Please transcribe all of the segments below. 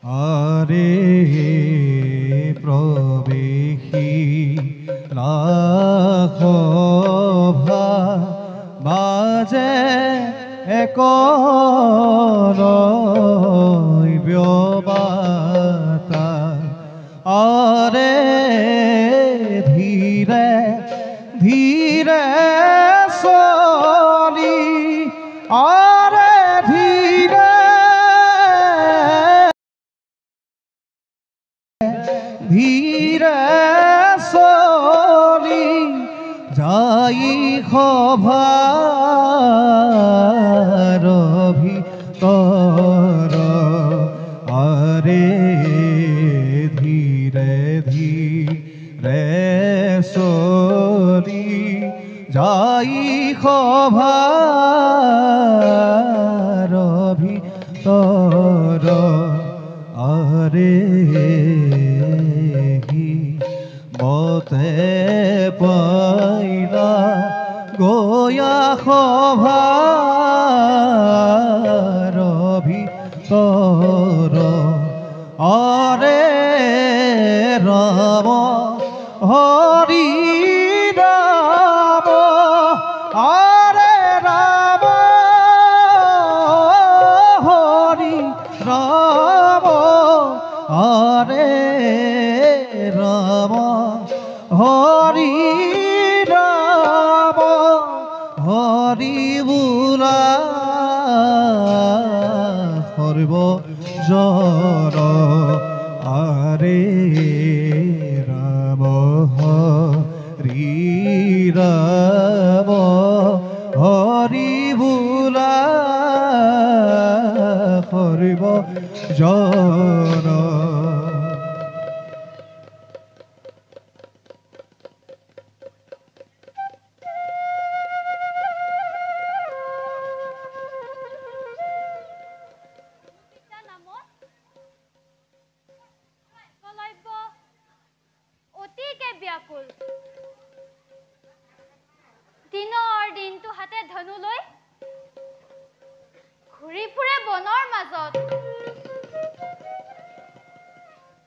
আৰে প্ৰবেশী লাখভা বাজে একবাতা আৰে ধীৰে ধীৰে চলি আৰে ধীৰে ধীৰে চলি যাই সভাৰ ভিতৰ আৰে ধীৰে ধীৰে চলি যাই সভাৰ ভিতৰ আৰে মতে পাইলা গয়া সভাৰ ভিতৰ আৰে ৰাম হৰি ৰাম আৰে ৰাম হৰি ৰাম আৰে ৰাম হৰি ৰাম হৰি বোলা সৰ্বজন আৰে ৰাম হৰি ৰাম হৰি বোলা সৰ্বজন দিনৰ দিনটো হাতে ধনু লৈ ঘূৰি ফুৰে বনৰ মাজত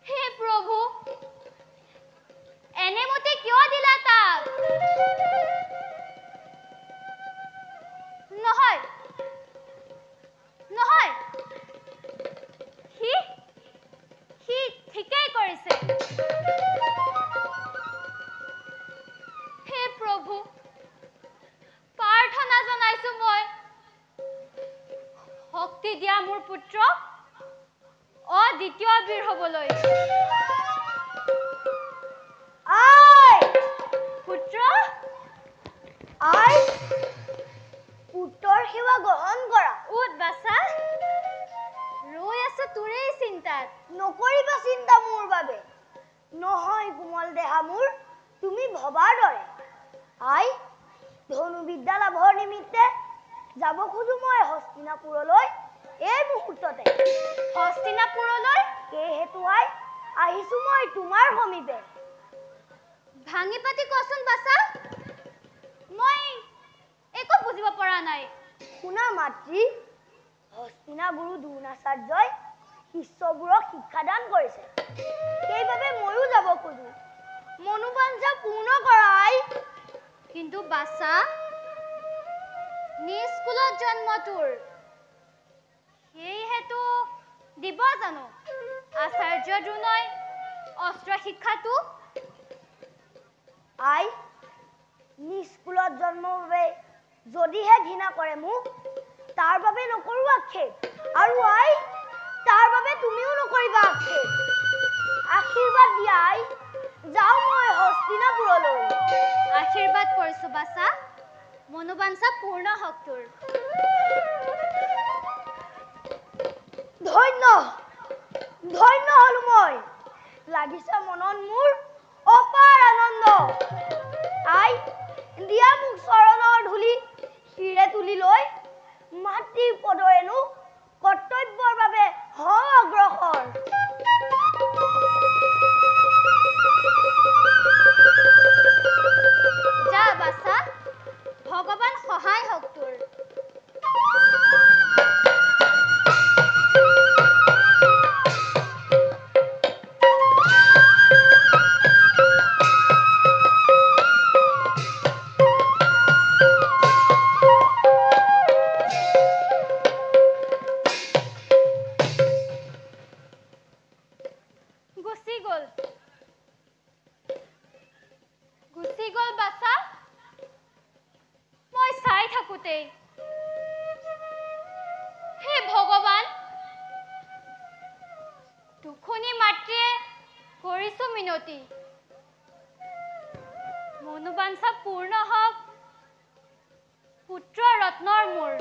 হে প্ৰভু এনেমতে কিয় দিলা তাক নহয় নহয় সি ঠিকেই কৰিছে হে প্ৰভু প্ৰাৰ্থনা জনাইছো মই শক্তি দিয়া মোৰ পুত্ৰ দ্বিতীয় বীৰ হবলৈ আই পুত্ৰ আই পুত্ৰৰ সেৱা গ্ৰহণ কৰা উঠ বাছা ৰৈ আছো তোৰেই চিন্তাত নকৰিবা চিন্তা মোৰ বাবে নহয় কোমল দেহা মোৰ তুমি ভবাৰ দৰে আই ধনুবিদ্যা লাভৰ নিমিত্তে যাব খোজো মই হস্তিনাপুৰলৈ এই মুহূৰ্ততে হস্তিনাপুৰলৈ এই হেতু আই আহিছো মই তোমাৰ সমীপে ভাঙি পাতি কচোন বাছা মই একো বুজিব পৰা নাই শুনা মাতৃ হস্তিনা গুৰু দ্ৰোণাচাৰ্যই শিষ্যবোৰক শিক্ষাদান কৰিছে সেইবাবে ময়ো যাব খোজো মনোবাঞ্ছা পূৰ্ণ কৰা আই কিন্তু বাছা নিজ স্কুলত জন্ম তোৰ সেই হেতু দিব জানো আচাৰ্য দ্ৰোণই অস্ত্ৰ শিক্ষাটো আই নিজ স্কুলত জন্মৰ বাবে যদিহে ঘৃণা কৰে মোক তাৰ বাবে নকৰো আক্ষেপ আৰু আই তাৰ বাবে তুমিও নকৰিবা আক্ষেপ আশীৰ্বাদ দিয়া আই যাও মই হস্তিনাপুৰলৈ আশীৰ্বাদ কৰিছো বাছা মনোবাঞ্ছা পূৰ্ণ হওক তোৰ ধন্য ধন্য হলো মই লাগিছে মনত মোৰ অপাৰ আনন্দ আই দিয়া মোক চৰণৰ ধূলি শিৰে তুলি লৈ মাতৃৰ পদৰেনো কৰ্তব্যৰ বাবে হওঁ অগ্ৰসৰ যা বাছা ভগৱান সহায় হওক তোৰ থাকোঁতেই হে ভগৱান দুখনি মাতৃয়ে কৰিছো মিনতি মনোবাঞ্ছা পূৰ্ণ হওক পুত্ৰ ৰত্নৰ মোৰ